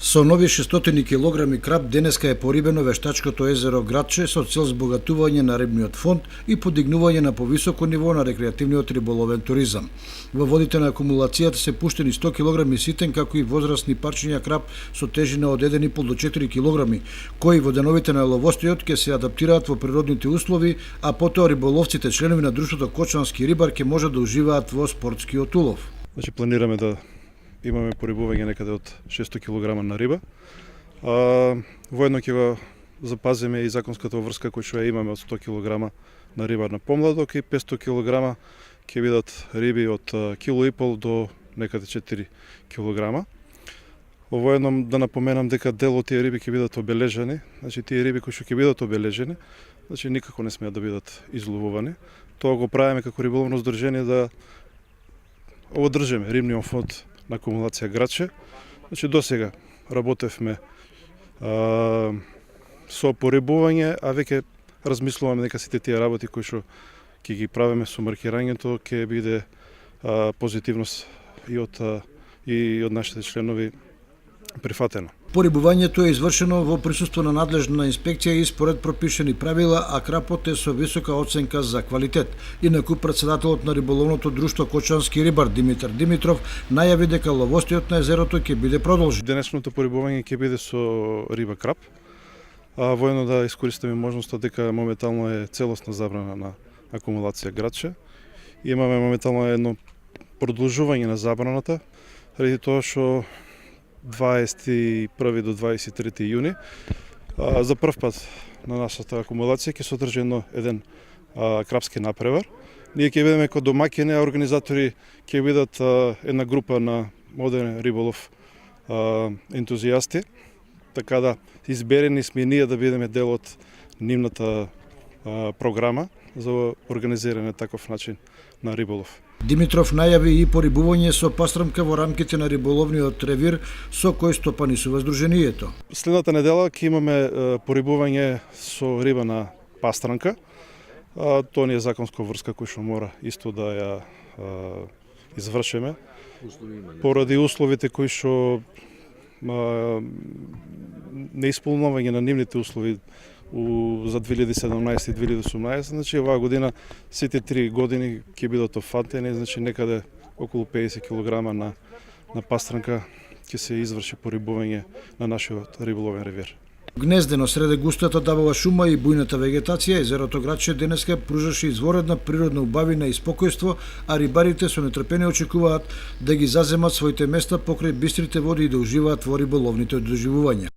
Со нови 600 килограми краб денеска е порибено вештачкото езеро Градче со цел збогатување на рибниот фонд и подигнување на повисоко ниво на рекреативниот риболовен туризам. Во водите на акумулацијата се пуштени 100 килограми ситен, како и возрастни парчиња краб со тежина од 1,5 до 4 килограми, кои во деновите на ловостојот ќе се адаптираат во природните услови, а потоа риболовците, членови на друштвото Кочански рибар, ќе можат да уживаат во спортскиот улов. Значи планираме да имаме порибување некаде од 600 кг на риба. Воедно ќе го запазиме и законската врска која што ја имаме од 100 кг на риба на помладок и 500 кг ќе бидат риби од 1,5 кг до некаде 4 кг. Воедно да напоменам дека дел од тие риби ќе бидат обележани, значи тие риби кои што ќе бидат обележани, значи никако не смеат да бидат изловувани. Тоа го правиме како риболовно здружение да одржиме рибниот фонд на акумулација Градче. Значи досега работевме со порибување, а веќе размислуваме дека сите тие работи кои што ќе ги правиме со маркирањето ќе биде позитивност и од нашите членови прифатено. Порибувањето е извршено во присуство на надлежна инспекција и според пропишани правила, а крапот е со висока оценка за квалитет. Инаку председателот на риболовното друштво Кочански рибар Димитар Димитров најави дека ловостојот на езерото ќе биде продолжен. Денешното порибување ќе биде со риба крап. Воедно да искористиме можноста дека моментално е целосна забрана на акумулација Градче. Имаме моментално едно продолжување на забраната, заради тоа што 21 до 23 јуни за прв пат на нашата акумулација ќе се одржи еден крапски напревар. Ние ќе бидеме како домаќини, а организатори ќе бидат една група на модерен риболов ентузијасти, така да изберени сме ние да бидеме дел од нивната програма за организирање таков начин на риболов. Димитров најави и порибување со пастрамка во рамките на риболовниот ревир со кој стопанисува здруженијето. Следната недела ќе имаме порибување со риба на пастрамка. Тоа не е законска врска која што мора исто да ја извршиме. Поради условите кои што неисполнување на нивните услови за 2017 и 2018, значи оваа година сите 3 години ќе бидат офатени, значи некаде околу 50 кг на пастранка ќе се изврши порибување на нашиот риболовен ревир. Гнездено среде густата дабова шума и бујната вегетација, езерото Градче денеска пружаше изворедна природна убавина и спокојство, а рибарите со нетрпение очекуваат да ги заземат своите места покрај бистрите води и да уживаат во риболовните доживувања.